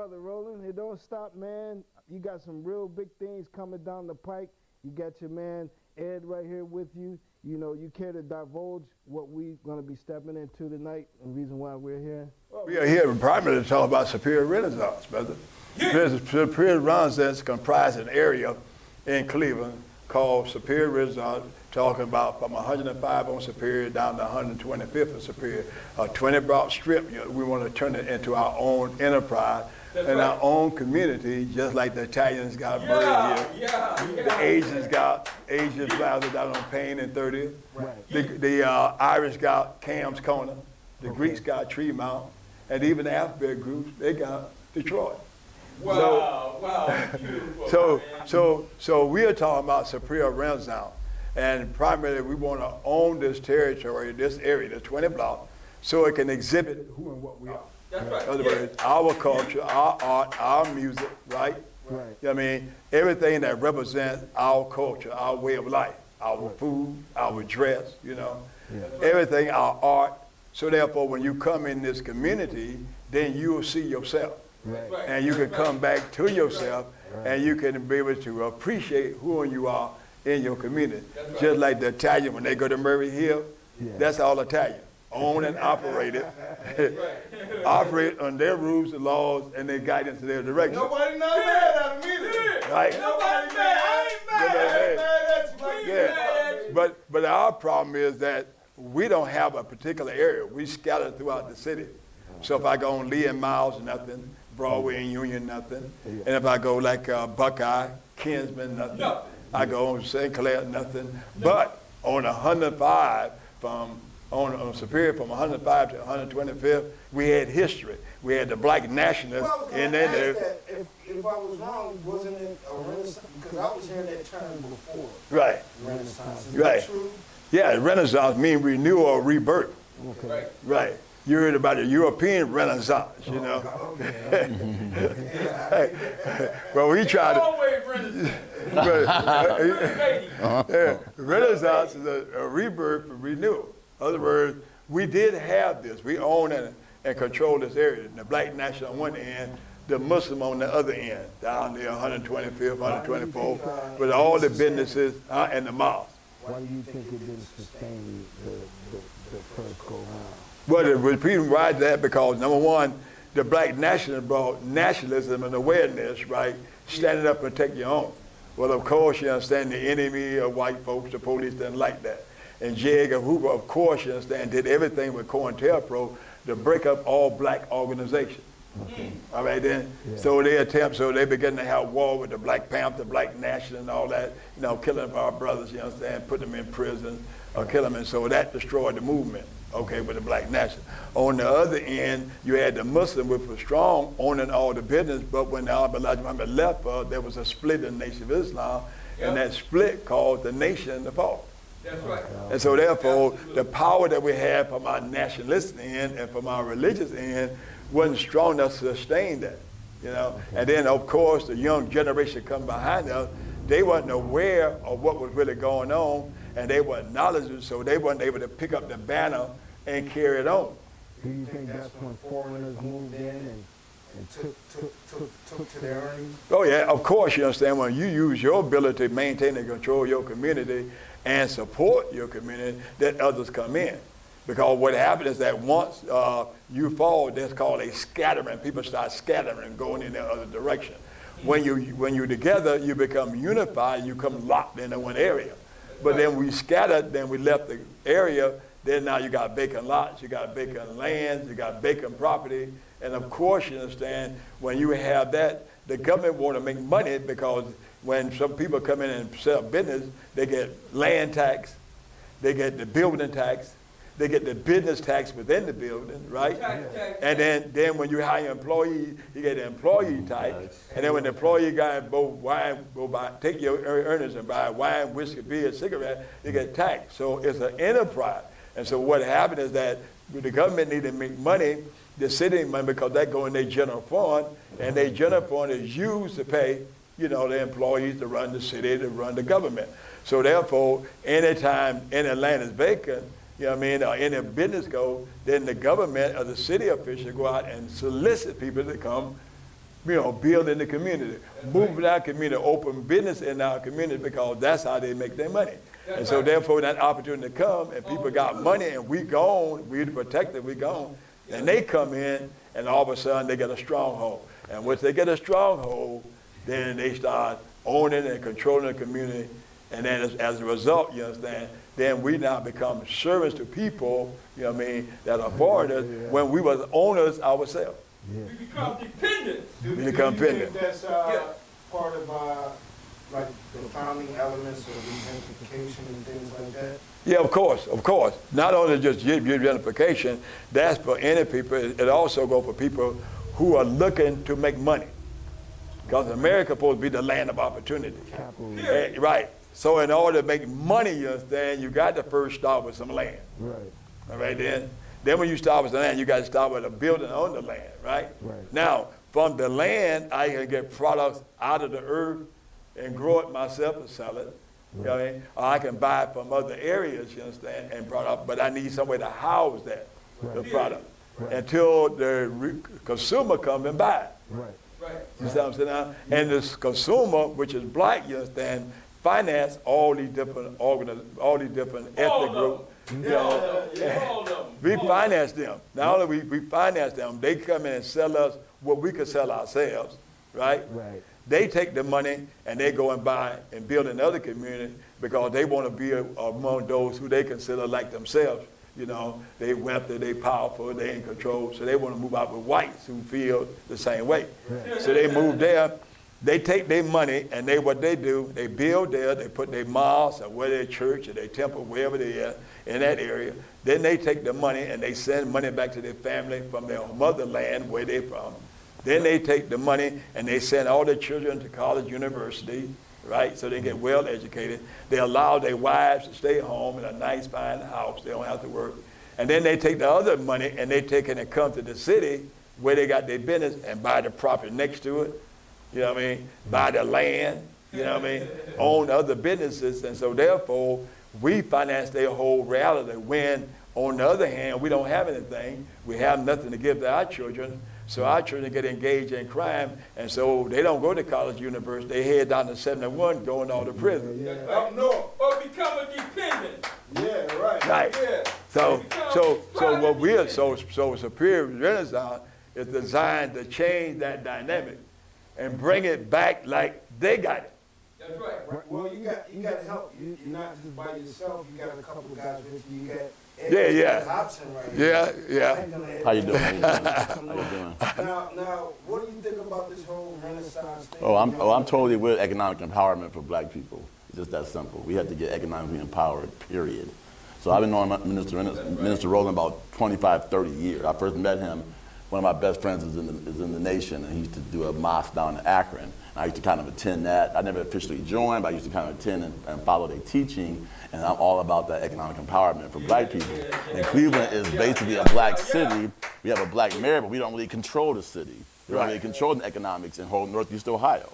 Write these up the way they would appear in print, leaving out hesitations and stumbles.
Brother Roland, it don't stop, man. You got some real big things coming down the pike. You got your man Ed right here with you. You know, you care to divulge what we're going to be stepping into tonight and the reason why we're here? We are here primarily to talk about Superior Renaissance, brother. Yeah. Superior Renaissance comprises an area in Cleveland called Superior Renaissance, talking about from 105 on Superior down to 125th on Superior, a 20-block strip. You know, we want to turn it into our own enterprise. That's and right. Our own community, just like the Italians got Murray here. The Asians got Asian Plaza down on Payne and 30th. Right. The Irish got Cam's Corner. The Greeks got Tremont. And even the alphabet groups, they got Detroit. Wow, beautiful. So we are talking about Superior Renaissance. And primarily we want to own this territory, this area, the 20 block, so it can exhibit who and what we are. That's right. In other words, our culture, our art, our music, right? Right. I mean, everything that represents our culture, our way of life, our food, our dress, you know, everything, our art. So therefore, when you come in this community, then you will see yourself. Right. And you can come back to yourself, and you can be able to appreciate who you are in your community. Right. Just like the Italian, when they go to Murray Hill, that's all Italian. Own and operate it. Operate on their rules and laws and their guidance in their direction. Nobody knows that either. Right. Nobody mad. I ain't mad. I ain't mad at you. But our problem is that we don't have a particular area. We scatter throughout the city. So if I go on Lee and Miles, nothing. Broadway and Union, nothing. And if I go like Buckeye, Kinsman, nothing. I go on St. Clair, nothing. But on 105 on Superior from 105 to 125th, we had history. We had the black nationalists in there. If I was wrong, wasn't it a Renaissance? Because I was hearing that term before. Right. Renaissance. Is right. that true? Yeah, Renaissance means renewal or rebirth. Okay. Right. You heard about the European Renaissance, you know. Well, we tried to. Renaissance is a rebirth and renewal. In other words, we did have this. We own and control this area. The black national on one end, the Muslim on the other end, down there 125th, 124th, with all the businesses and the mosque. Why do you think it didn't sustain the first go round? Well, the repeating right that because number one, the black nationalists brought nationalism and awareness, right? Standing up and take your own. Well, of course, you understand the enemy of white folks, the police didn't like that. And J. Edgar Hoover, of course, you understand, did everything with COINTELPRO to break up all black organizations. Okay. All right then. Yeah. So they began to have war with the Black Panther, Black National, and all that. You know, killing our brothers. You understand, put them in prison or kill them, and so that destroyed the movement. Okay, with the black national. On the other end, you had the Muslim, which was strong, owning all the business. But when Elijah Muhammad left, there was a split in the Nation of Islam, and that split caused the nation to fall. That's right. And so therefore, the power that we have from our nationalistic end and from our religious end wasn't strong enough to sustain that, you know. And then, of course, the young generation come behind us, they wasn't aware of what was really going on, and they weren't knowledgeable, so they weren't able to pick up the banner and carry it on. Do you think that's when foreigners moved in and took to their earnings? Oh yeah, of course, you understand, when you use your ability to maintain and control your community and support your community, that others come in. Because what happens is that once you fall, that's called a scattering. People start scattering, going in the other direction. When you're together, you become unified, and you come locked into one area. But then we scattered, then we left the area, then now you got vacant lots, you got vacant lands, you got vacant property. And of course, you understand, when you have that, the government want to make money because when some people come in and set up business, they get land tax, they get the building tax, they get the business tax within the building, right? And then when you hire an employee, you get the employee tax. And then when the employee guy take your earnings and buy wine, whiskey, beer, cigarette, you get taxed. So it's an enterprise. And so what happened is that the government need to make money, the city money, because that go in their general fund, and their general fund is used to pay, you know, the employees to run the city, to run the government. So therefore, anytime any land is vacant, you know what I mean, or any business go, then the government or the city official go out and solicit people to come build in the community, move in our community, open business in our community because that's how they make their money. And so therefore that opportunity come and people got money and we gone, we the protected, we gone. And they come in and all of a sudden they get a stronghold. And once they get a stronghold, then they start owning and controlling the community. And then as a result, you understand, then we now become servants to people, that are foreigners when we was owners ourselves. We become dependent. We become Do you dependent. think that's part of like the founding elements of gentrification and things like that? Yeah, of course. Not only just gentrification, that's for any people. It also goes for people who are looking to make money. Because America is supposed to be the land of opportunity. Right. So in order to make money, you understand, you got to first start with some land. Right. All right then? Then when you start with the land, you got to start with a building on the land, right? Right. Now, from the land, I can get products out of the earth and grow it myself and sell it. You know what I mean? Or I can buy it from other areas, you understand, and product, but I need somewhere to house that, the product, until the consumer comes and buy it. Right. You see what I'm saying now? And this consumer, which is black, you understand, finance all these different ethnic groups. We finance them. Not only we finance them, they come in and sell us what we could sell ourselves, right? Right. They take the money and they go and buy and build another community because they want to be among those who they consider like themselves. They wealthy, they powerful, they in control, so they want to move out with whites who feel the same way. Right. So they move there. They take their money and what they do, they build there, they put their mosque or where their church or their temple, wherever they are in that area. Then they take the money and they send money back to their family from their motherland, where they're from. Then they take the money and they send all their children to college, university, right? So they get well educated. They allow their wives to stay home in a nice, fine house. They don't have to work. And then they take the other money and they take it and come to the city where they got their business and buy the property next to it. You know what I mean? Buy the land, you know what I mean? Own other businesses. And so therefore, we finance their whole reality when, on the other hand, we don't have anything. We have nothing to give to our children. So our children get engaged in crime, and so they don't go to college, university. They head down to 71, going all to prison. Up north, or become a dependent. Yeah, right. Right. Yeah. So what we're so Superior Renaissance is designed to change that dynamic and bring it back like they got it. That's right. Well, you got help. You're not just by yourself. You got a couple guys with you. You got Hobson right here. Yeah. How you doing? How you doing? Now, what do you think about this whole Renaissance thing? I'm totally with economic empowerment for black people. It's just that simple. We have to get economically empowered, period. So I've been knowing Minister Roland about 25, 30 years. I first met him. One of my best friends is in the nation, and he used to do a mosque down in Akron. And I used to kind of attend that. I never officially joined, but I used to kind of attend and follow their teaching. And I'm all about that economic empowerment for black people. And Cleveland is basically a black city. We have a black mayor, but we don't really control the city. We don't really control the economics in whole Northeast Ohio.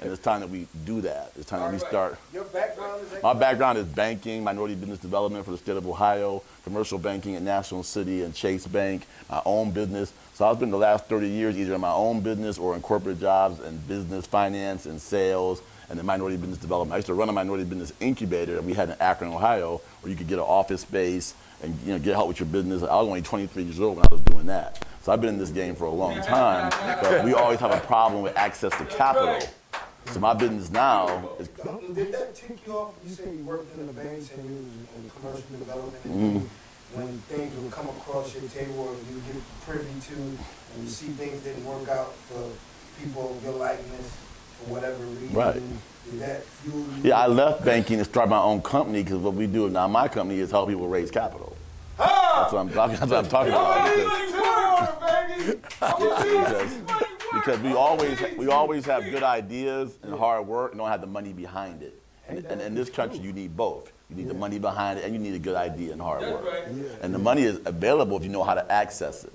And it's time that we do that. It's time that we start. Your background is My background is banking, minority business development for the state of Ohio, commercial banking at National City and Chase Bank, my own business. So I've been the last 30 years either in my own business or in corporate jobs and business finance and sales and then minority business development. I used to run a minority business incubator that we had in Akron, Ohio, where you could get an office space and get help with your business. I was only 23 years old when I was doing that. So I've been in this game for a long time, but we always have a problem with access to capital. So my business now is... Did that tick you off? You said you worked in the banks and you was in commercial development. When things would come across your table or you get privy to and you see things didn't work out for people of your likeness for whatever reason, Right. Did that fuel you? Yeah, I left banking to start my own company because what we do now, my company is help people raise capital. That's what I'm talking about. Because we always have good ideas and hard work and don't have the money behind it. And in this country, you need both. You need the money behind it and you need a good idea and hard work. And the money is available if you know how to access it.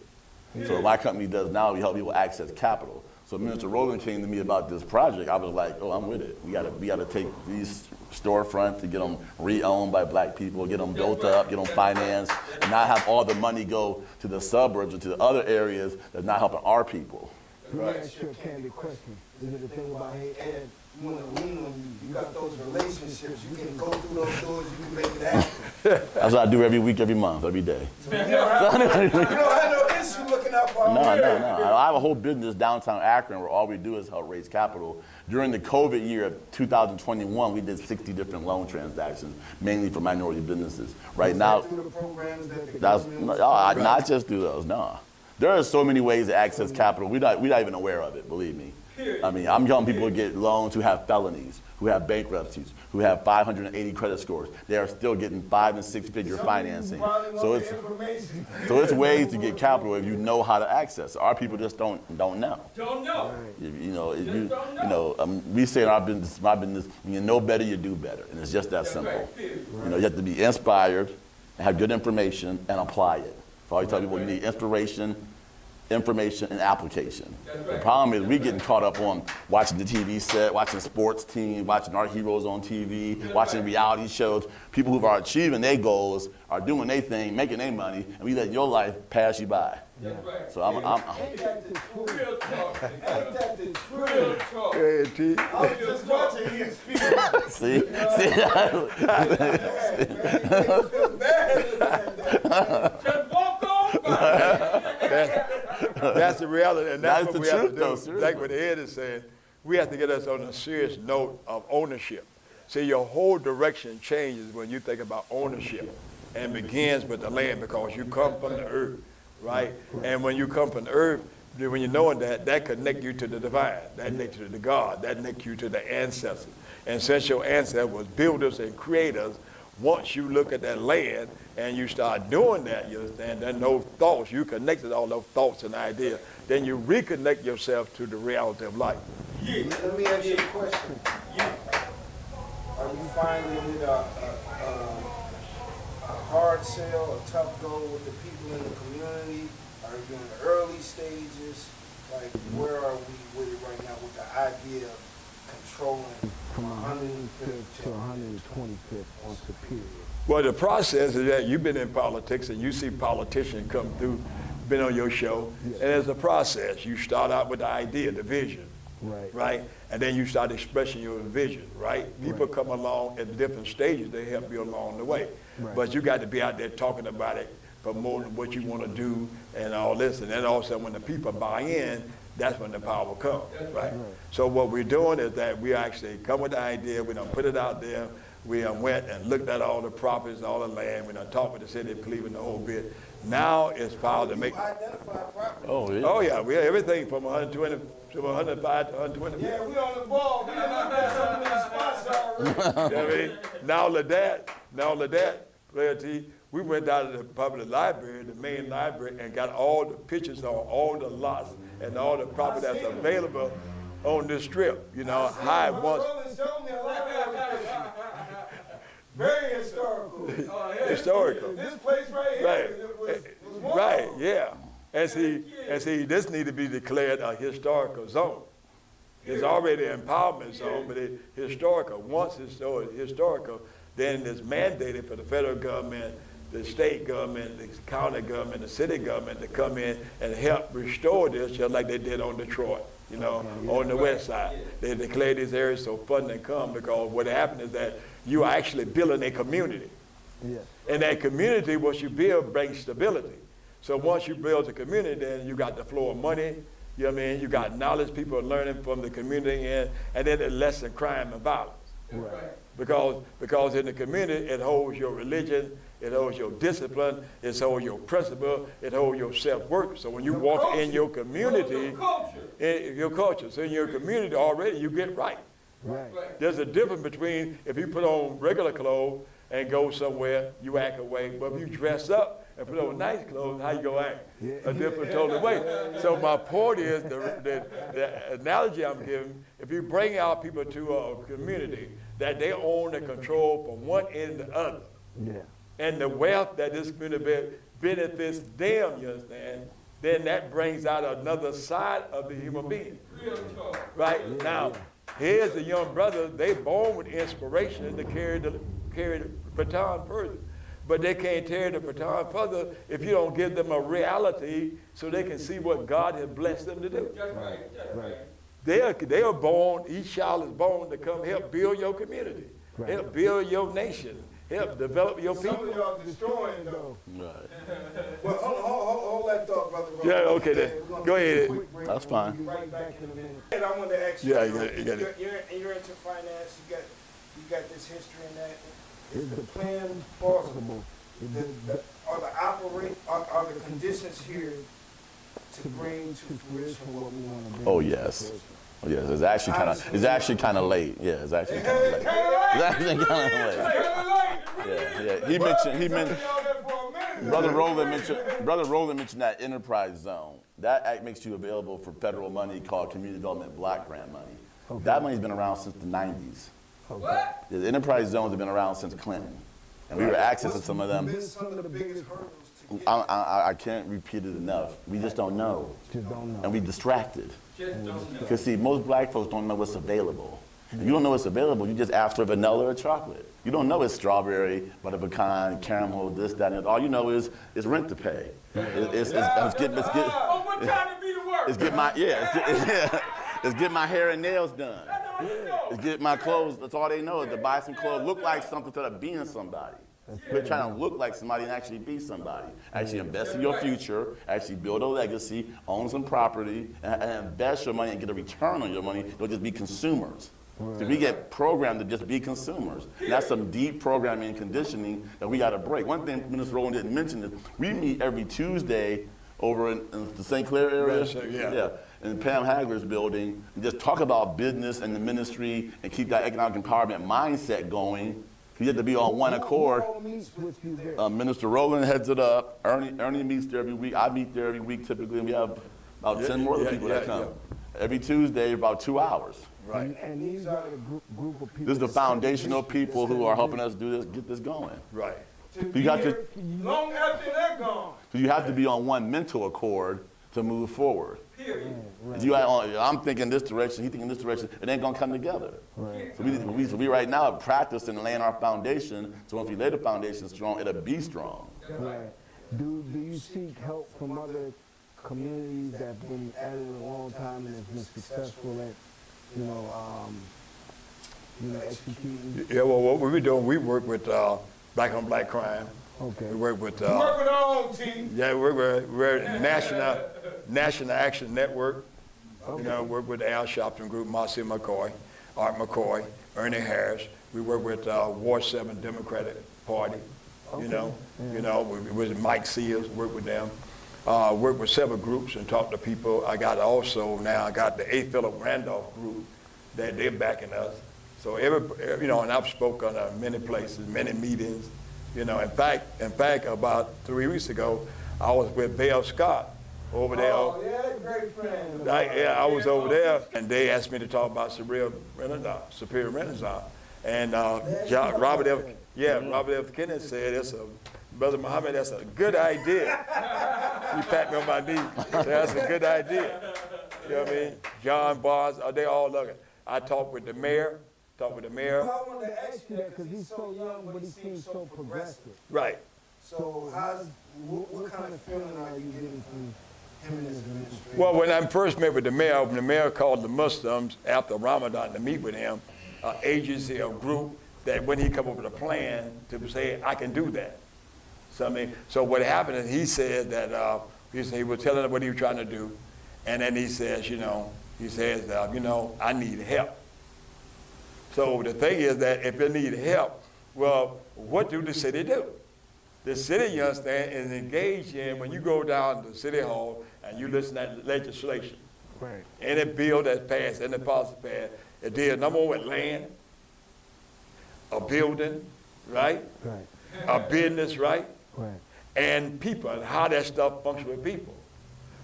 So what my company does now, we help people access capital. So Minister Roland came to me about this project. I was like, oh, I'm with it. We gotta take these storefronts to get them re-owned by black people, get them built up, get them financed, and not have all the money go to the suburbs or to the other areas that's not helping our people. Let me ask you a candid question. Is it a thing about, hey, Ed, you want to lean on you. You got those relationships. You can go through those doors. You can make it happen. That's what I do every week, every month, every day. So you don't have no issue looking out for No. I have a whole business downtown Akron where all we do is help raise capital. During the COVID year of 2021, we did 60 different loan transactions, mainly for minority businesses. Right now, through the programs that the that's government- not just through those. No, there are so many ways to access capital. We're not even aware of it. Believe me. I mean, I'm telling people to get loans who have felonies, who have bankruptcies, who have 580 credit scores. They are still getting 5- and 6-figure financing. So it's ways to get capital if you know how to access. Our people just don't know. Don't know. We say in our business, my business, when you know better, you do better, and it's just that simple. You have to be inspired, and have good information, and apply it. So I always tell people you need inspiration, information, and application. The problem is we getting caught up on watching the TV set, watching sports teams, watching our heroes on TV, watching reality shows. People who are achieving their goals are doing their thing, making their money, and we let your life pass you by. So I'm Ain't that the truth? Real talk. Ain't that the truth? Real talk. Hey, T. I was just watching his feet. see. Just walk on by. That's the reality, and that's That is what the we have truth, to though, do. seriously. Like what Ed is saying, we have to get us on a serious note of ownership. See, your whole direction changes when you think about ownership, and begins with the land because you come from the earth, right? And when you come from the earth, when you know that connect you to the divine, that connect you to the God, that connect you to the ancestors. And since your ancestors was builders and creators, once you look at that land and you start doing that, you understand, then those thoughts, you connected all those thoughts and ideas, then you reconnect yourself to the reality of life. Let me ask you a question. Are you finding it a hard sell, a tough go with the people in the community? Are you in the early stages? Like, where are we with it right now with the idea of controlling from 105th to 125th on Superior. Well, the process is that you've been in politics and you see politicians come through, been on your show, and there's a process. You start out with the idea, the vision, right? And then you start expressing your vision, right? People come along at different stages. They help you along the way. But you got to be out there talking about it, promoting what you want to do and all this. And then also when the people buy in, that's when the power comes, right? So what we're doing is that we actually come with the idea, we done put it out there, we went and looked at all the properties, all the land, we done talked with the city of Cleveland, the whole bit. Now it's power to make. Identified property. Oh yeah, we have everything from 120 to 105 to 120. Yeah, we on the ball. We done got some of these spots already. You know what I mean? Not only that, Player T, we went down to the public library, the main library, and got all the pictures on all the lots and all the property that's available on this strip. You know, how it was. Roland showed me a lot of that. Very historical. Historical. This place right here was wild. Right, yeah. And see, this need to be declared a historical zone. It's already an empowerment zone, but it's historical. Once it's historical, then it's mandated for the federal government, the state government, the county government, the city government to come in and help restore this, just like they did on Detroit, you know, on the west side. They declared these areas so funding come because what happened is that you are actually building a community. And that community, what you build, brings stability. So once you build a community, then you got the flow of money, you know what I mean? You got knowledge, people are learning from the community, and then it lessens crime and violence. Because in the community, it holds your religion, it holds your discipline, it holds your principle, it holds your self-worth. So when you walk in your community, your culture, so in your community already, you get right. There's a difference between if you put on regular clothes and go somewhere, you act away, but if you dress up and put on nice clothes, how you gonna act? A different totally way. So my point is, the analogy I'm giving, if you bring out people to a community that they own and control from one end to the other, and the wealth that this community benefits them, you understand, then that brings out another side of the human being. Right? Now, here's the young brothers, they born with inspiration to carry the baton further. but they can't carry the baton further if you don't give them a reality so they can see what God has blessed them to do. That's right. That's right. They are born, each child is born to come help build your community, help build your nation, help develop your Some people. of y'all destroying though. Right. Well, hold that thought, brother. Yeah, okay then. We're gonna Go take a ahead. quick break. That's fine. We'll be right back in a minute. And I want to ask you, Yeah, you got it. you're into finance, you got this history in that. Is the plan possible? Are the conditions here to bring to fruition what we want to do? Oh yes. Oh yes. It's actually kind of late. Yeah, it's actually kind of late. It's actually kind of late. Yeah. He mentioned. Brother Roland mentioned that enterprise zone. That act makes you available for federal money called community development block grant money. Okay. That money's been around since the 90s. Okay. The enterprise zones have been around since Clinton. And we were accessing some of them. Some of the biggest hurdles to get? I can't repeat it enough. We just don't know. And we distracted. Because see, most black folks don't know what's available. If you don't know what's available, you just ask for vanilla or chocolate. You don't know it's strawberry, butter pecan, caramel, this, that, and all you know is rent to pay. It's get my hair and nails done. It's get my clothes. That's all they know is to buy some clothes, look like something instead of being somebody. Quit trying to look like somebody and actually be somebody. Actually invest in your future, actually build a legacy, own some property, and invest your money and get a return on your money. Don't just be consumers. So we get programmed to just be consumers. And that's some deep programming and conditioning that we got to break. One thing Minister Roland didn't mention is we meet every Tuesday over in the St. Clair area. Yeah. In Pam Hagler's building, and just talk about business and the ministry and keep that economic empowerment mindset going. You have to be on one accord. Minister Roland heads it up. Ernie meets there every week. I meet there every week typically, and we have about 10 more people that come. Every Tuesday, about 2 hours. Right. And these are the group of people. This is the foundational people who are helping us do this, get this going. Right. You got to, Long after they're gone. you have to be on one mental accord to move forward. Period. I'm thinking this direction, he's thinking this direction, it ain't gonna come together. Right. So we right now practice and laying our foundation, so once we lay the foundation strong, it'll be strong. Right. Do you seek help from other communities that have been at it a long time and have been successful at, executing? Yeah, well, what we're doing, we work with Black on Black Crime. Okay. We work with, Work with our own team. yeah, we're National Action Network. Okay. You know, work with Al Sharpton Group, Marcy McCoy, Art McCoy, Earnest Harris. We work with Ward 7 Democratic Party. Okay. We with Mike Sears, work with them. Work with several groups and talk to people. I got the A. Philip Randolph group that they're backing us. So and I've spoken many places, many meetings. In fact, about 3 weeks ago, I was with Belle Scott over there. Oh, yeah, great friend. I was over there, and they asked me to talk about Superior Renaissance. And Robert F. Kennedy said, Brother Muhammad, that's a good idea. He pat me on my knee. That's a good idea. You know what I mean? John Barnes, they all looking. I talked with the mayor. Well, I wanted to ask you that because he's so young, but he seems so progressive. Right. So what kind of feeling are you getting from him and his administration? Well, when I first met with the mayor called the Muslims after Ramadan to meet with him, an agency, a group, that when he come up with a plan to say, I can do that. So what happened is he said that, he was telling them what he was trying to do, and then he says, I need help. So the thing is that if they need help, well, what do the city do? The city, you understand, is engaged in, when you go down to City Hall and you listen to legislation, Right. any bill that's passed, any policy passed, it deals number one with land, a building, right? Right. A business, right? Right. And people, and how that stuff functions with people.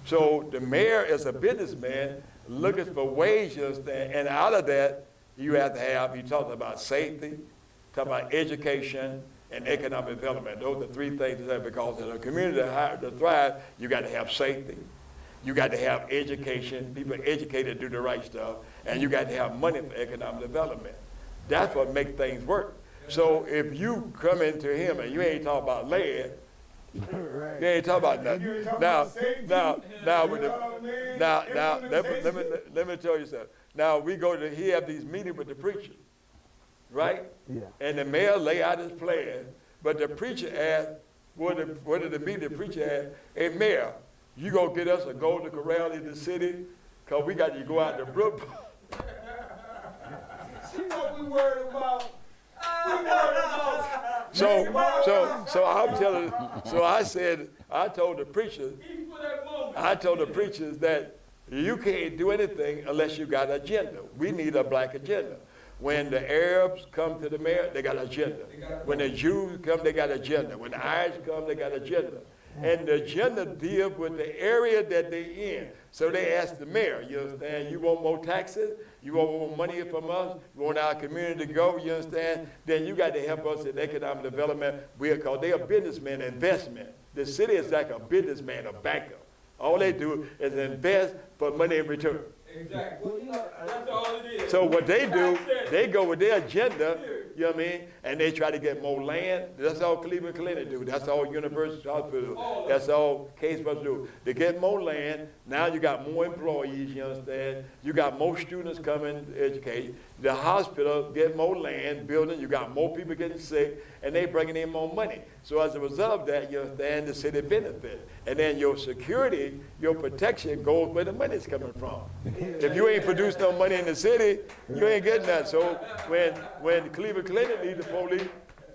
So the mayor is a businessman looking for ways, you understand, and out of that, you have to have, you talked about safety, talk about education, and economic development. Those are three things that because in a community to thrive, you got to have safety, you got to have education, people educated to do the right stuff, and you got to have money for economic development. That's what makes things work. So if you come into him and you ain't talking about land, Right. you ain't talking about nothing. Now, let me tell you something. Now we go to, he have these meetings with the preacher, right? Yeah. And the mayor lay out his plan, but the preacher asked, what did the meeting, the preacher asked, hey mayor, you gonna get us a golden corral in the city? Cause we got to go out to Brook. See what we worried about? We worried about. So I'm telling, so I told the preachers that you can't do anything unless you got an agenda. We need a black agenda. When the Arabs come to the mayor, they got an agenda. When the Jews come, they got an agenda. When the Irish come, they got an agenda. And the agenda deals with the area that they're in. So they ask the mayor, you understand, you want more taxes? You want more money from us? You want our community to go, you understand? Then you got to help us in economic development because they're a businessman, investment. The city is like a businessman, a banker. All they do is invest for money in return. Exactly. That's all it is. So what they do, they go with their agenda, you know what I mean? And they try to get more land. That's all Cleveland Clinic do. That's all University Hospital. That's all Case Bus do. They get more land. Now you got more employees, you understand? You got more students coming to educate. The hospital get more land, building. You got more people getting sick, and they bringing in more money. So as a result of that, you understand, the city benefit. And then your security, your protection goes where the money's coming from. If you ain't produced no money in the city, you ain't getting that. So when Cleveland Clinic need the police,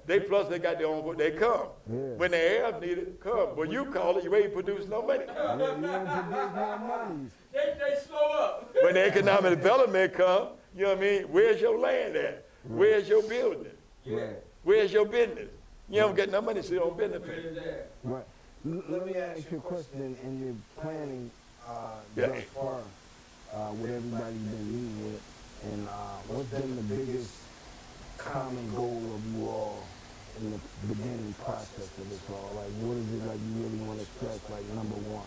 they got their own, they come. Yeah. When the Arabs need it, come. When you call it, you ain't produced no money. Yeah, you ain't produce no monies. They slow up. When the economic development come, you know what I mean? Where's your land at? Where's your building? Right. Where's your business? You don't get no money, so you don't benefit. Right. Let me ask you a question. In your planning Yeah. thus far, with everybody you've been meeting with, and what's been the biggest common goal of you all in the beginning process of this all? Like, what is it like you really want to stress, like, number one?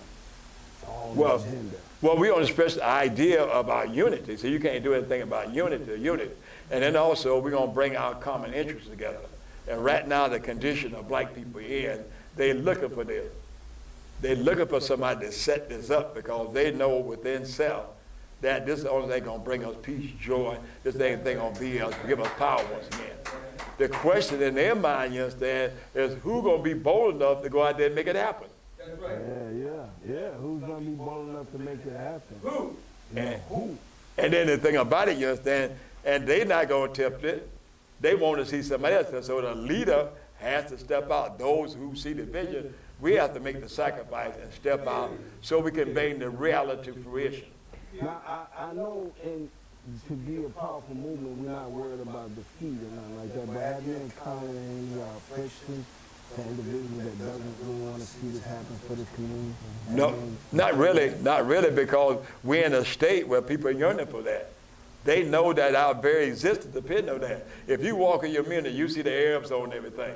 On the agenda. Well, we want to express the idea about unity. So you can't do anything about unity. And then also, we're going to bring our common interests together. And right now, the condition of black people in, they're looking for this. They're looking for somebody to set this up because they know within self that this is the only thing going to bring us peace, joy. This ain't thing going to be us, give us power once again. The question in their mind, you understand, is who going to be bold enough to go out there and make it happen? That's right. Yeah. Who's gonna be bold enough to make it happen? Who? And, Who? and then the thing about it, you understand, and they're not going to tempt it. They want to see somebody else. So the leader has to step out. Those who see the vision, we have to make the sacrifice and step out so we can bring the reality to fruition. Now, I know to be a powerful movement, we're not worried about defeat or nothing like that, but have you encountered any friction to individuals that doesn't really want to see this happen for this community? No, not really, because we're in a state where people are yearning for that. They know that our very existence depends on that. If you walk in your community, you see the Arabs on everything.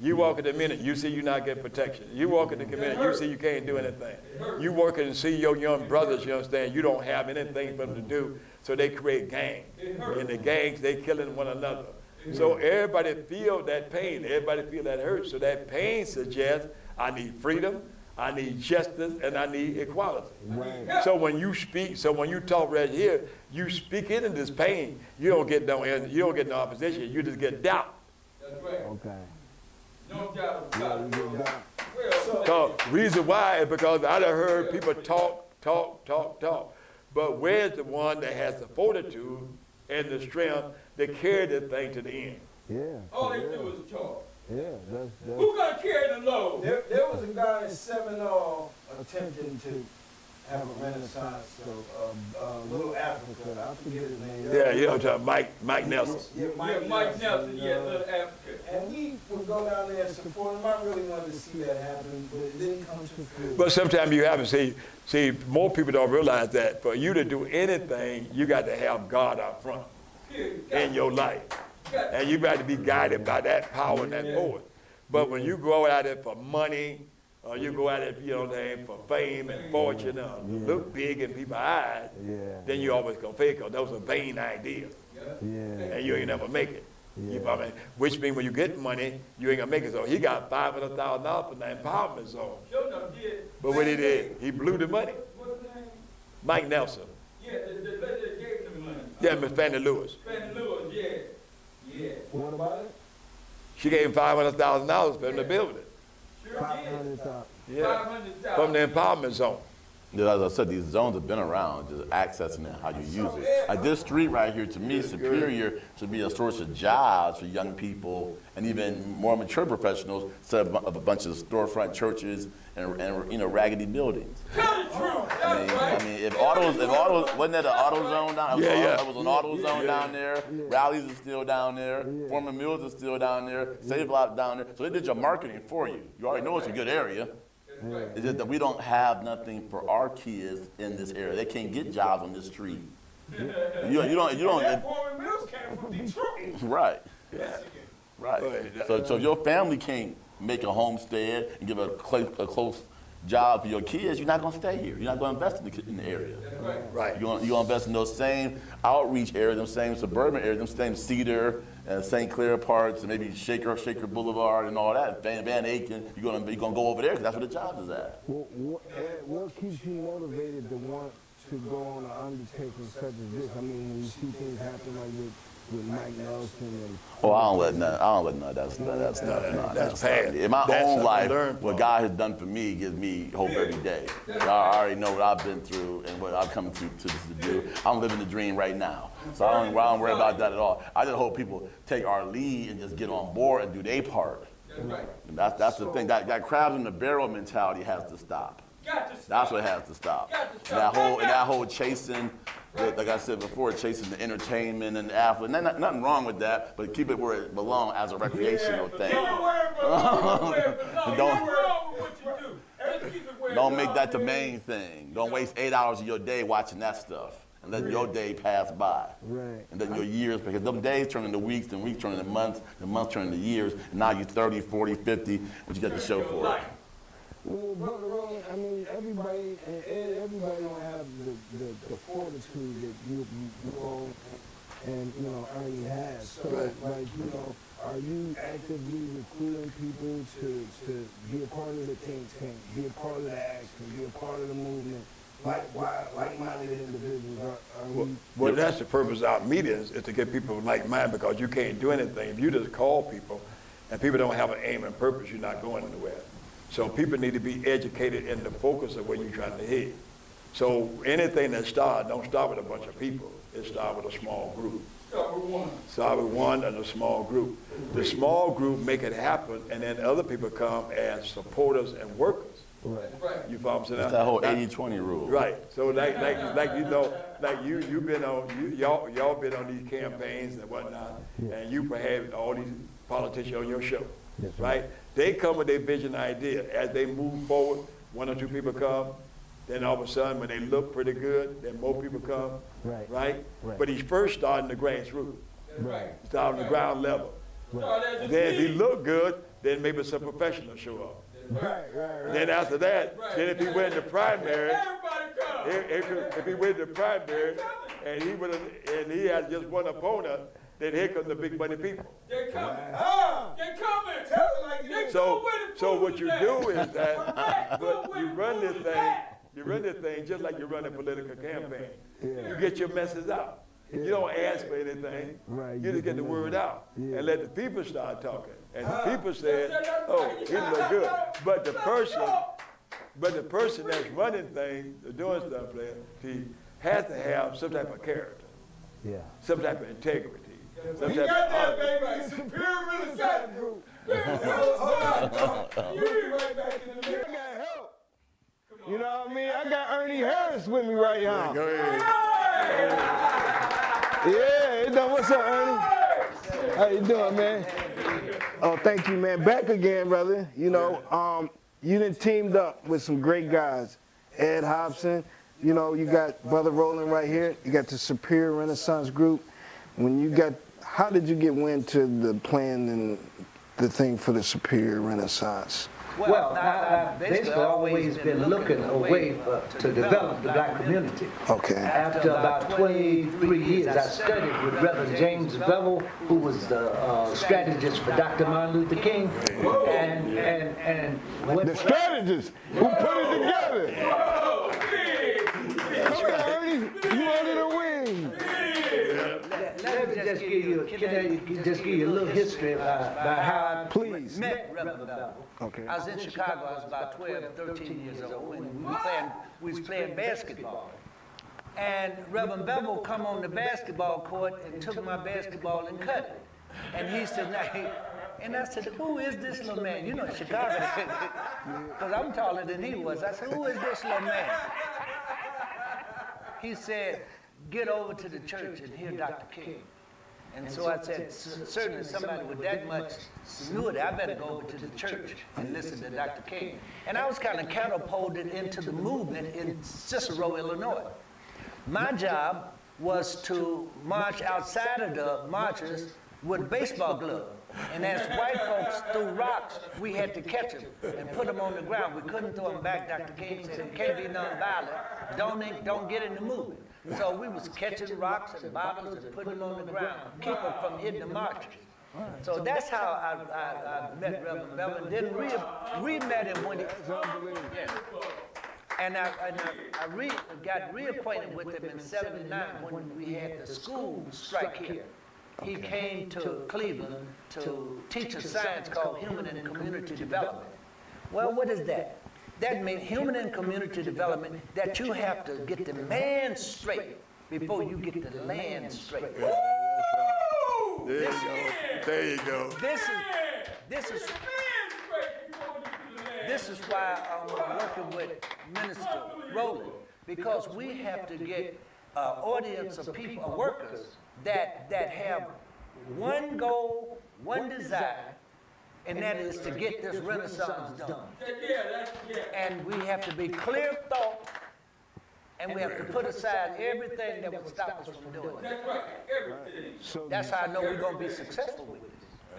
You walk in the community, you see you not getting protection. You walk in the community, you see you can't do anything. You work and see your young brothers, you understand, you don't have anything for them to do, so they create gangs. In the gangs, they killing one another. So everybody feel that pain, everybody feel that hurt. So that pain suggests I need freedom, I need justice, and I need equality. Right. So when you speak, so when you talk right here, you speak into this pain. You don't get no opposition. You just get doubt. That's right. Okay. No doubt Yeah, about you it. get that. Well, So reason why is because I done heard people talk. But where's the one that has the fortitude and the strength to carry this thing to the end? Yeah. all they do is talk. Yeah, that's Who gonna carry the load? There was a guy in Seminole attempting to have a renaissance of Little Africa. I forget his name. Yeah, you know what I'm talking about, Mike Nelson. Yeah, Mike Nelson, Little Africa. And we would go down there and support him. I really wanted to see that happen, but it didn't come to fruition. But sometimes you have to see, more people don't realize that for you to do anything, you got to have God up front in your life. And you got to be guided by that power and that force. But when you go at it for money, or you go at it, for fame and fortune, or look big in people's eyes, then you always gonna fail because those are vain ideas, Yeah. and you ain't never make it. You know what I mean? Which means when you get money, you ain't gonna make it. So he got $500,000 from the empowerment zone. But what he did, he blew the money. What's his name? Mike Nelson. Yeah, the lady that gave him the money. Yeah, Miss Fannie Lewis. Fannie Lewis, yeah. Yeah. What about it? She gave him $500,000 for him to build it. Sure did. 500,000. Yeah. 500,000. From the empowerment zone. Yeah, as I said, these zones have been around, just accessing it, how you use it. Like this street right here, to me, Superior should be a source of jobs for young people and even more mature professionals instead of a bunch of storefront churches and raggedy buildings. Tell the truth. I mean, if autos, wasn't that an auto zone down there? Yeah. There was an auto zone down there. Rallies is still down there. Former Mills is still down there. Save Lot down there. So they did your marketing for you. You already know it's a good area. It's just that we don't have nothing for our kids in this area. They can't get jobs on this street. You don't. That Former Mills came from Detroit. Right. Yeah. Right. Right. So if your family can't make a homestead and give a close job for your kids, you're not going to stay here. You're not going to invest in the area. Right. You're going to invest in those same outreach areas, them same suburban areas, them same Cedar and St. Clair parts, and maybe Shaker Boulevard and all that, Van Aken. You're going to go over there because that's where the jobs is at. What keeps you motivated to want to go on an undertaking such as this? I mean, when you see things happen like with Mike Nelson and... Oh, I don't let none of that stuff. That's past. In my That's own something life, to learn what from. God has done for me gives me hope every day. I already know what I've been through and what I've come to do. I'm living the dream right now. So I don't worry about that at all. I just hope people take our lead and just get on board and do their part. And that's the thing. That crabs in the barrel mentality has to stop. That's what has to stop. That whole chasing, like I said before, chasing the entertainment and the athlete. Nothing wrong with that, but keep it where it belongs as a recreational thing. Don't make that the main thing. Don't waste 8 hours of your day watching that stuff and let your day pass by. Right. And then your years, because them days turn into weeks, and weeks turn into months, and months turn into years, and now you're 30, 40, 50, what you got to show for it. Well, Brother Roland, I mean, everybody don't have the fortitude that you all and, Ernie has. So, are you actively recruiting people to be a part of the think tank, be a part of the action, be a part of the movement, like-minded individuals? Well, that's the purpose of our meetings, is to get people like-minded, because you can't do anything. If you just call people and people don't have an aim and purpose, you're not going anywhere. So people need to be educated in the focus of where you're trying to hit. So anything that don't start with a bunch of people. It starts with a small group. Start with one and a small group. The small group make it happen, and then other people come as supporters and workers. Right. You follow what I'm saying? It's that whole 80-20 rule. Right. So you've been on, y'all been on these campaigns and whatnot, and you have all these politicians on your show. Yes, right? They come with their vision idea. As they move forward, one or two people come, then all of a sudden when they look pretty good, then more people come, right? But he's first starting the grassroots. Right. Start on the ground level. And then if he look good, then maybe some professionals show up. Right. Then after that, then if he win the primary, if he win the primary, and he has just one opponent, then here comes the big money people. They're coming. They're coming. Tell them like they So what you do is that you run this thing just like you run a political campaign. You get your message out. You don't ask for anything. Right. You just get the word out and let the people start talking. And the people said, "Oh, he look good." But the person that's running things, doing stuff, he has to have some type of character, some type of integrity. He got that, baby. Superior Renaissance group. You be right back in the middle. I got help. You know what I mean? I got Earnest Harris with me right now. Go ahead. Yeah, what's up, Ernie? How you doing, man? Oh, thank you, man. Back again, brother. You done teamed up with some great guys. Ed Hobson, you got Brother Roland right here. You got the Superior Renaissance group. How did you get wind to the plan and the thing for the Superior Renaissance? Well, I've basically always been looking a way to develop the black community. Okay. After about 23 years, I studied with Reverend James Bevel, who was the strategist for Dr. Martin Luther King. And The strategist who put it together. Come on, Ernie. You under the wing. let me just give you a little history about how I met Reverend Bevel. Okay. I was in Chicago. I was about 12, 13 years old, and we was playing basketball. And Reverend Bevel come on the basketball court and took my basketball and cut it. And he said, and I said, who is this little man? You know, Chicago, because I'm taller than he was. I said, who is this little man? He said, get over to the church and hear Dr. King. And so I said, certainly somebody with that much seniority, I better go over to the church and listen to Dr. King. And I was kind of catapulted into the movement in Cicero, Illinois. My job was to march outside of the marchers with a baseball glove. And as white folks threw rocks, we had to catch them and put them on the ground. We couldn't throw them back. Dr. King said, it can't be nonviolent. Don't get in the movement. So we was catching rocks and bottles and putting them on the ground, keep them from hitting the marchers. So that's how I met Reverend Bevel. Then re-met him when he... Yeah. And I got reacquainted with him in '79 when we had the school strike here. He came to Cleveland to teach a science called Human and Community Development. Well, what is that? That means human and community development, that you have to get the man straight before you get the land straight. There you go. There you go. This is why I'm working with Minister Roland, because we have to get an audience of people, workers, that have one goal, one desire, and that is to get this renaissance done. And we have to be clear thought, and we have to put aside everything that would stop us from doing it. That's right, everything. So That's how I know we're going to be successful with this.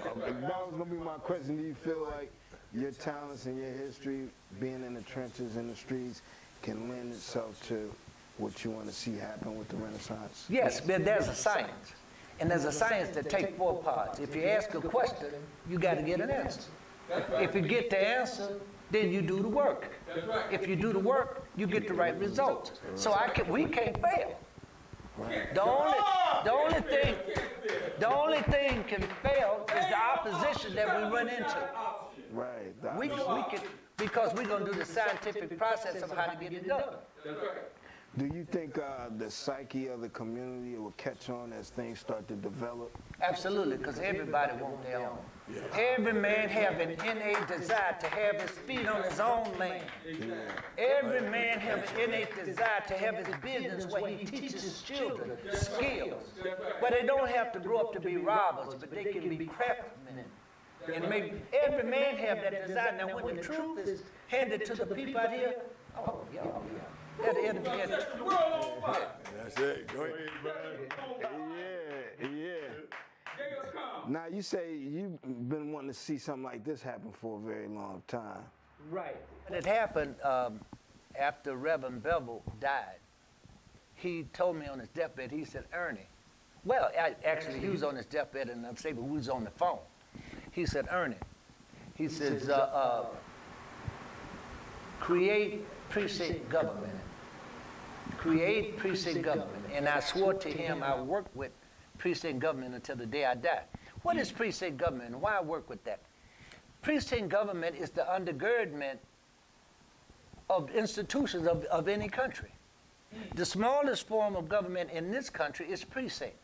that was gonna be my question. Do you feel like your talents and your history, being in the trenches, in the streets, can lend itself to what you want to see happen with the Renaissance? Yes, but there's a science. And there's a science that takes 4 parts. If you ask a question, you got to get an answer. If you get the answer, then you do the work. If you do the work, you get the right results. So we can't fail. The only thing can fail is the opposition that we run into. Right. We can, because we're going to do the scientific process of how to get it done. Do you think the psyche of the community will catch on as things start to develop? Absolutely, because everybody wants their own. Every man have an innate desire to have his feet on his own land. Every man have an innate desire to have his business where he teaches his children skills. But they don't have to grow up to be robbers, but they can be craftsmen. And every man have that desire. Now, when the truth is handed to the people out here, oh, yeah. That's it. Go ahead. Yeah. Now, you say you've been wanting to see something like this happen for a very long time. Right. It happened after Reverend Bevel died. He told me on his deathbed, he said, Ernie, well, actually, he was on his deathbed, and I'm saying, but we was on the phone. He said, Ernie, he says, create precinct government. Create precinct government. And I swore to him I would work with precinct government until the day I die. What is precinct government and why I work with that? Precinct government is the undergirdment of institutions of any country. The smallest form of government in this country is precinct.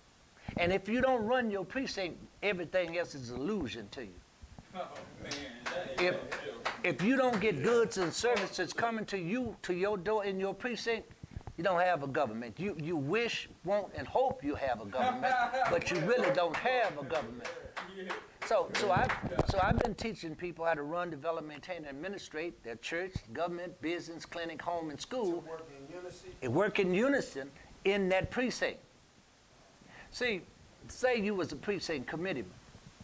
And if you don't run your precinct, everything else is illusion to you. Oh, man, If you don't get goods and services coming to you, to your door in your precinct, you don't have a government. You wish, want, and hope you have a government, but you really don't have a government. So I've been teaching people how to run, develop, maintain, and administrate their church, government, business, clinic, home, and school. Work in unison in that precinct. See, say you was a precinct committeeman.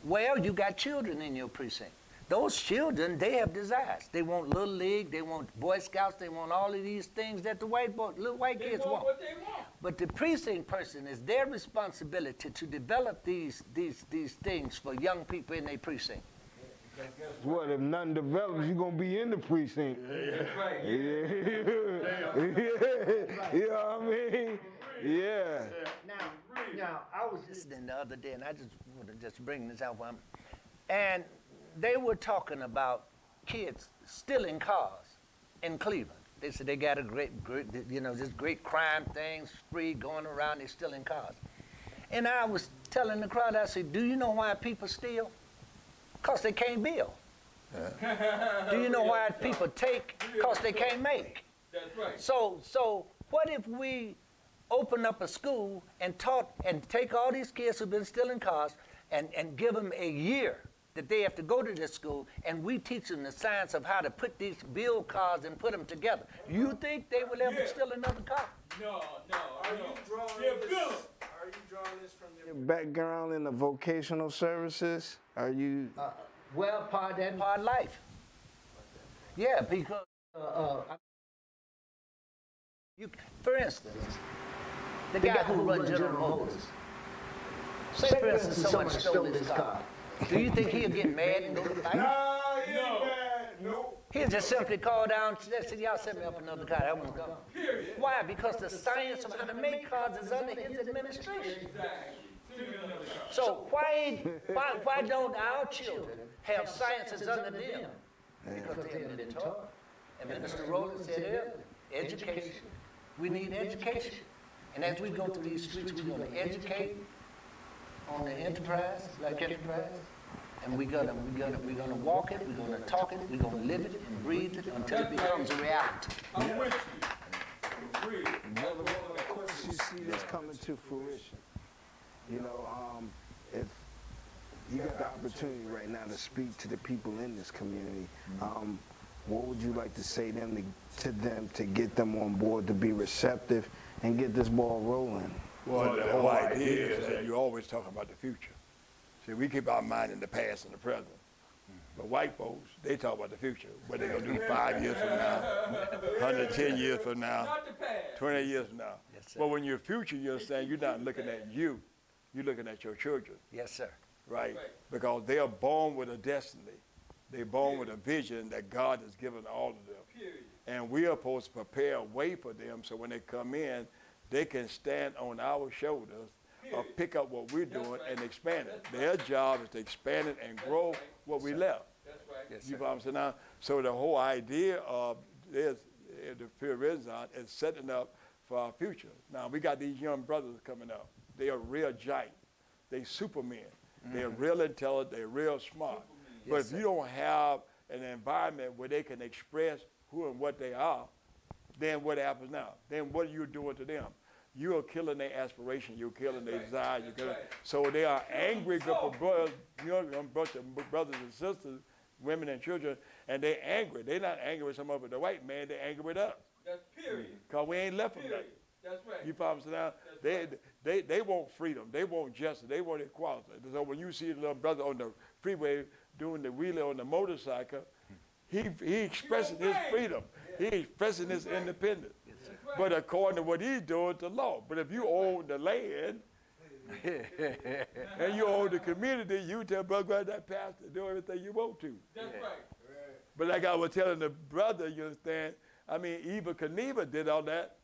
Well, you got children in your precinct. those children, they have desires. They want Little League, they want Boy Scouts, they want all of these things that the little white kids want. What they want. But the precinct person, is their responsibility to develop these things for young people in their precinct. What if nothing develops? You're gonna be in the precinct. That's right. Yeah. You know what I mean? Yeah. Now, I was listening the other day, and I just want to just bring this out. And they were talking about kids stealing cars in Cleveland. They said they got a great just great crime thing, spree going around, they stealing cars. And I was telling the crowd, I said, do you know why people steal? Because they can't build. Do you know why people take? Because they can't make. That's right. So what if we open up a school and take all these kids who've been stealing cars and give them a year that they have to go to this school, and we teach them the science of how to build cars and put them together? You think they will ever steal another car? No. Are you drawing They're this? built. Are you drawing this from your Background in the vocational services? Are you? Well, part that, part life. Yeah, because for instance, the guy who runs General Motors. Say, for instance, someone stole his car. Do you think he'll get mad and go to fight? No. He'll just simply call down, say, y'all set me up another car, that one's gone. Period. Why? Because the science of how to make cars is under his administration. So why don't our children have sciences under them? Because they haven't been taught. And Minister Roland said earlier, education. We need education. And as we go through these streets, we're going to educate on the enterprise, black enterprise. And we're gonna walk it, we're gonna talk it, we're gonna live it and breathe it until it becomes a reality. I'm with you. Agreed. Of course, you see this coming to fruition. You know, if you got the opportunity right now to speak to the people in this community, what would you like to say to them to get them on board, to be receptive and get this ball rolling? Well, the whole idea is that you always talk about the future. See, we keep our mind in the past and the present. But white folks, they talk about the future. What they're going to do 5 years from now, 110 years from now, Not the past. 20 years from now. Yes, sir. But when you're future, you're saying you're not looking at you. You're looking at your children, Yes, sir. right? Because they are born with a destiny. They're born with a vision that God has given all of them. Period. And we are supposed to prepare a way for them so when they come in, they can stand on our shoulders or pick up what we're doing and expand it. Their job is to expand it and grow what we left. That's right. Yes, You sir. know what I'm saying now? So the whole idea of this, the Fear Renaissance, is setting up for our future. Now, we got these young brothers coming up. They are real giants. They supermen. They're real intelligent. They're real smart. But Yes, if sir. you don't have an environment where they can express who and what they are, then what happens now? Then what are you doing to them? You are killing their aspiration. You're killing their desire. You're killing. So they are angry group of brothers, bunch of brothers and sisters, women and children, and they're angry. They're not angry with some of the white man. They're angry with us That's period. because we ain't left them Period. nothing. That's right. You follow me now? They want freedom. They want justice. They want equality. So when you see the little brother on the freeway doing the wheelie on the motorcycle, he expressing his freedom. He expressing his independence. But according to what he's doing, the law. But if you own the land and you own the community, you tell brother that pastor do everything you want to. That's right. But like I was telling the brother, you understand? I mean, Eva Knievel did all that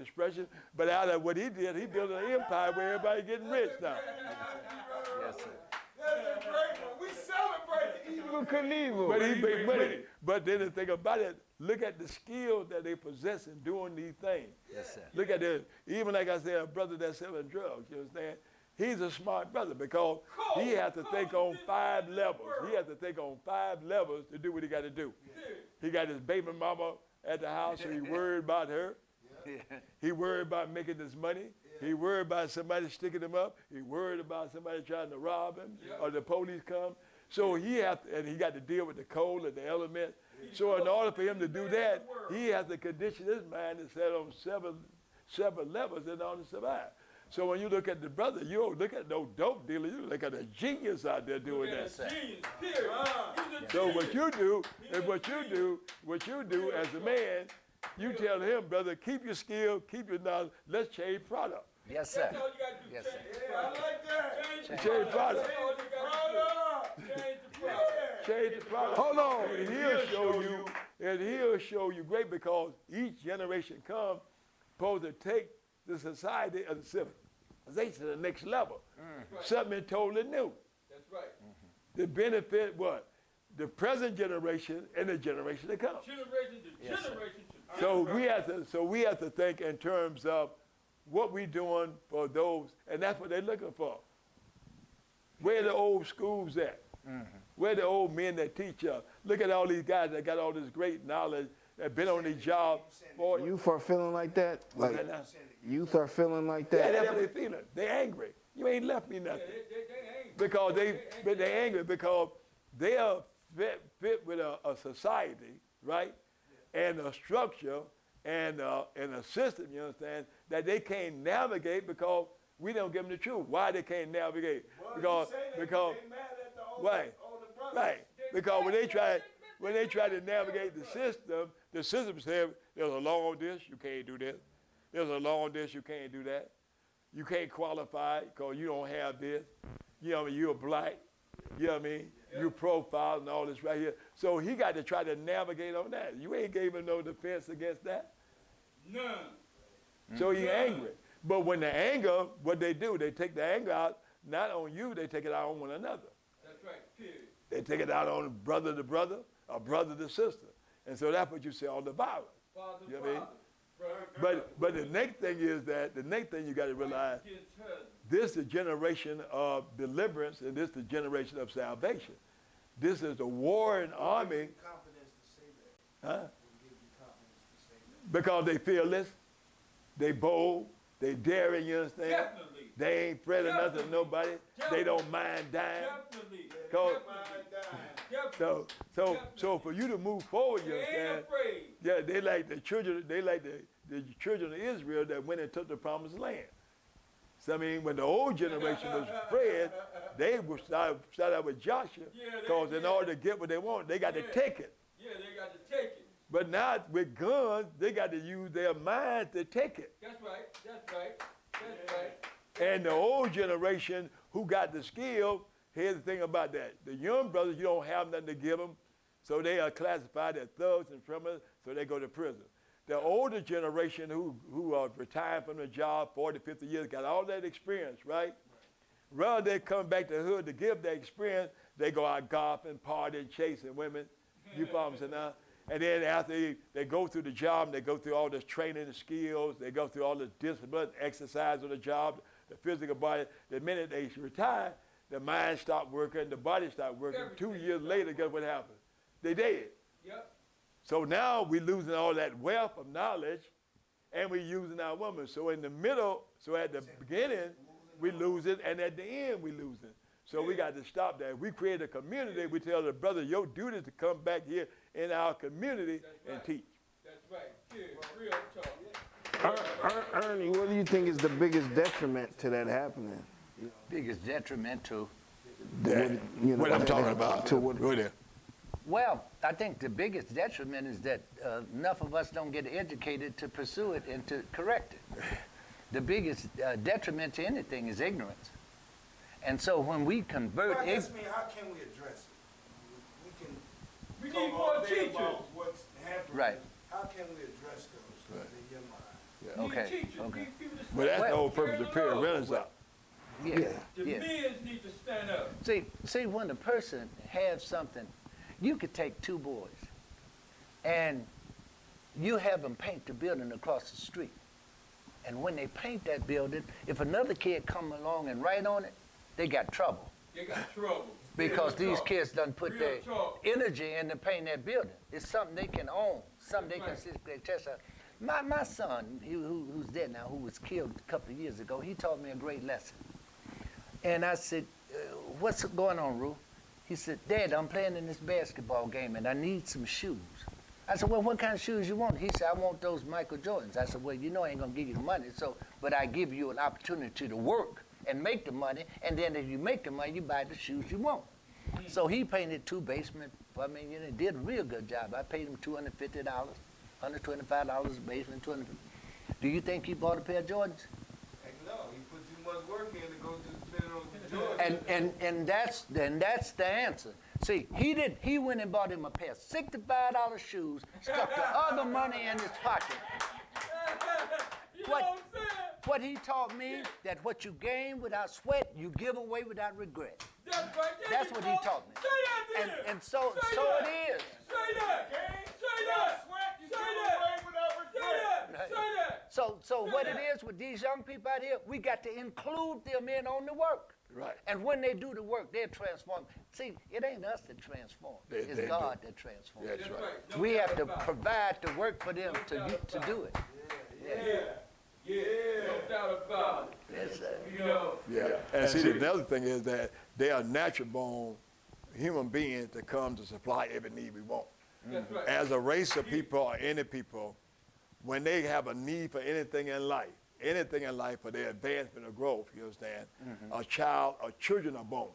expression. But out of what he did, he built an empire where everybody getting rich now. Yes, sir. That's a great one. We celebrate Evil Knievel. But he made money. But then the thing about it, look at the skill that they possess in doing these things. Yes, sir. Look at this. Even like I said, a brother that's selling drugs, you understand? He's a smart brother because he has to think on 5 levels. He has to think on 5 levels to do what he got to do. He got his baby mama at the house, so he worried about her. He worried about making this money. He worried about somebody sticking him up. He worried about somebody trying to rob him or the police come. So he got to deal with the cold and the element. So in order for him to do that, he has to condition his mind to set on seven levels in order to survive. So when you look at the brother, you don't look at no dope dealer. You look at a genius out there doing that. Genius, period. He's a So genius. what you do is what you do as a man, you tell him, brother, keep your skill, keep your knowledge. Let's change product. Yes, sir. That's all you got to do. Yes, Change sir. the product. I like that. Change product. That's all you got to do. Change the product. Change the product. Hold on, and he'll show you great because each generation comes supposed to take the society of the civilization to the next level. Something totally new. That's right. To benefit what? The present generation and the generation to come. Generation to generation to So we have to think in terms of what we're doing for those, and that's what they're looking for. Where the old schools at? Where the old men that teach us? Look at all these guys that got all this great knowledge, that been on their job. For Youth are feeling like that? Like, youth are feeling like Yeah, that? that's what they feeling. They angry. You ain't left me nothing. they angry. Because they angry because they are fit with a society, right? And a structure and a system, you understand, that they can't navigate because we don't give them the truth. Why they can't navigate? Because right. Because when they try to navigate the system says there's a law on this, you can't do this. There's a law on this, you can't do that. You can't qualify because you don't have this. You know what I mean? You're black. You know what I mean? You profile and all this right here. So he got to try to navigate on that. You ain't gave him no defense against that. None. So he angry. But when the anger, what they do, they take the anger out, not on you, they take it out on one another. That's right, period. They take it out on brother to brother or brother to sister. And so that's what you see all the violence. Father, You know what I mean? Brother, But the next thing is that, the next thing you got to realize, kids hurt. this is the generation of deliverance and this is the generation of salvation. This is the warring army. Confidence to say that. Huh? Will give you confidence to say that. Because they fearless, they bold, they daring, you understand? Definitely. They ain't afraid of nothing to nobody. They don't mind dying. Definitely. Cause- Definitely. So for you to move forward, you They ain't understand? afraid. Yeah, they like the children of Israel that went and took the promised land. So I mean, when the old generation was afraid, they would start out with Joshua, Yeah, because in order to get what they want, they got to take it. Yeah, they got to take it. But now with guns, they got to use their mind to take it. That's right. That's right. That's right. And the old generation who got the skill, here's the thing about that. The young brothers, you don't have nothing to give them, so they are classified as thugs and criminals, so they go to prison. The older generation who are retired from the job, 40, 50 years, got all that experience, right? Rather than come back to the hood to give that experience, they go out golfing, partying, chasing women. You follow what I'm saying now? And then after they go through the job, they go through all this training and skills, they go through all the discipline, exercise on the job, the physical body. The minute they retire, the mind stopped working, the body stopped working. Everything 2 years later, guess what happened? They dead. Yep. So now we're losing all that wealth of knowledge, and we're using our women. So in the middle, so at the beginning, we lose it, and at the end, we lose it. So we got to stop that. We create a community. We tell the brother, your duty is to come back here in our community and teach. That's right. Period. Real talk. Ernie, what do you think is the biggest detriment to that happening? Biggest detriment to, You know, What I'm talking about. To what, Go there. well, I think the biggest detriment is that enough of us don't get educated to pursue it and to correct it. The biggest detriment to anything is ignorance. And so when we convert, Well, I guess, how can we address it? We We can need talk more all day teachers. about what's happening. Right. How can we address those in your mind? We need Okay, teachers. okay. We need people to Well, that's stand the up. whole purpose of period renaissance. yeah, The yeah. men need to stand up. See, when a person has something, you could take two boys and you have them paint the building across the street. And when they paint that building, if another kid come along and write on it, they got trouble. They got trouble. Because Real these talk. kids done put Real their talk. energy into painting that building. It's something they can own, something they can Right. sit there and test out. My son, who's dead now, who was killed a couple of years ago, he taught me a great lesson. And I said, what's going on, Ru? He said, Dad, I'm playing in this basketball game and I need some shoes. I said, well, what kind of shoes you want? He said, I want those Michael Jordans. I said, well, you know I ain't gonna give you the money, but I give you an opportunity to work and make the money, and then if you make the money, you buy the shoes you want. So he painted 2 basements. I mean, you know, did a real good job. I paid him $250, $125 a basement, $250. Do you think he bought a pair of Jordans? Heck no, he put too much work in to go to spend on Jordan. And that's the answer. See, he went and bought him a pair of $65 shoes, stuck the other money in his pocket. You know what I'm saying? What he taught me, that what you gain without sweat, you give away without regret. That's right. That's what he taught me. Say that then. And so Say so that. it is. Say that. Say that. Say that. Say that. So what it is with these young people out here, we got to include them in on the work. Right. And when they do the work, they're transformed. See, it ain't us that transform. It's they God that transforms. That's right. No We have doubt to about it. provide the work for them to do it. Yeah. No doubt about it. Yes, sir. You know. Yeah. And see, the other thing is that they are natural born human beings that come to supply every need we want. That's right. As a race of people or any people, when they have a need for anything in life for their advancement or growth, you understand, a children are born.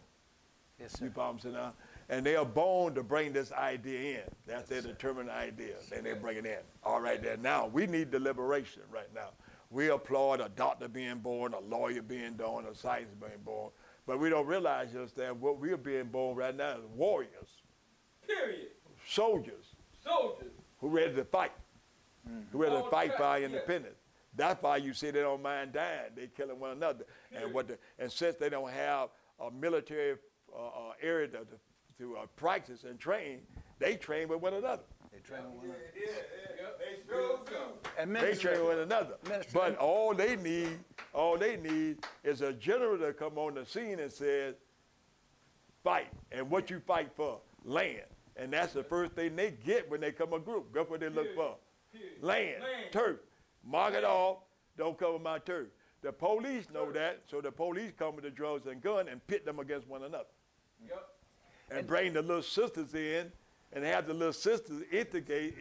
Yes, sir. You follow what I'm saying now? And they are born to bring this idea in. That's their determined idea. Then they bring it in. All right, there. Now, we need deliberation right now. We applaud a doctor being born, a lawyer being born, a scientist being born. But we don't realize, you understand, what we are being born right now is warriors, Period. soldiers, who ready to fight, who ready to fight for our independence. That's why you see they don't mind dying. They killing one another. And since they don't have a military area to practice and train, they train with one another. They train with one another. Yeah. They sure do. And They minister, train with one another. Minister. But all they need is a general to come on the scene and says, fight. And what you fight for? Land. And that's the first thing they get when they come a group. That's what they look for. Land, turf. Mark it off, don't cover my turf. The police know that, so the police come with the drugs and gun and pit them against one another. Yep. And bring the little sisters in and have the little sisters instigating.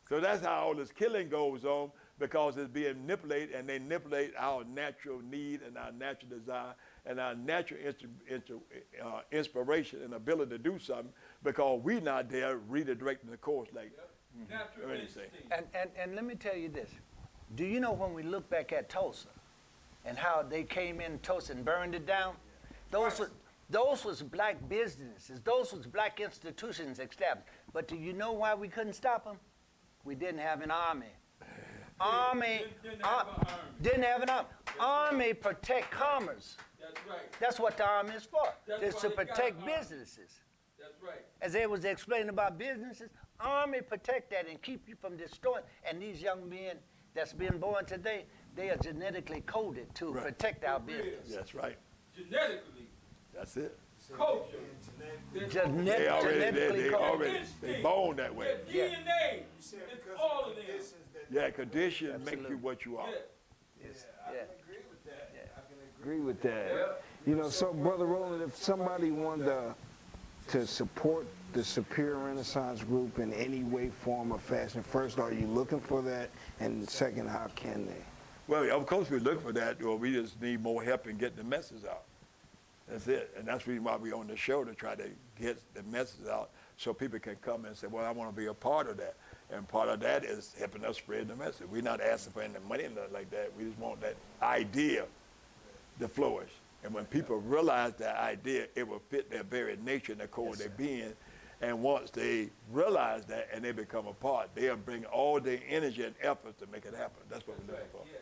So that's how all this killing goes on, because it's being manipulated, and they manipulate our natural need and our natural desire and our natural inspiration and ability to do something, because we're not there redirecting the course like Natural anything. instinct. and let me tell you this. Do you know when we look back at Tulsa and how they came in Tulsa and burned it down? Those was black businesses. Those was black institutions established. But do you know why we couldn't stop them? We didn't have an army. Didn't have an army. Army protect commerce. That's right. That's what the army is for. That's It's why to they got protect an army. businesses. That's right. As they was explaining about businesses, army protect that and keep you from destroying. And these young men that's being born today, they are genetically coded to protect our business. That's right. Genetically, That's it. culture, They already, they born that way. their DNA. said It's because all of of them. conditions that Yeah, conditions make Absolutely. you what you are. Yeah. I can agree with that. I can Agree with that. Yeah. You know, so Brother Roland, if somebody wanted to support the Superior Renaissance Group in any way, form, or fashion, first, are you looking for that? And second, how can they? Well, of course we look for that, or we just need more help in getting the message out. That's it. And that's the reason why we're on the show, to try to get the message out so people can come and say, well, I want to be a part of that. And part of that is helping us spread the message. We're not asking for any money or nothing like that. We just want that idea to flourish. And when people realize that idea, it will fit their very nature and the core of their being. And once they realize that and they become a part, they'll bring all their energy and effort to make it happen. That's what we're looking for. Yeah.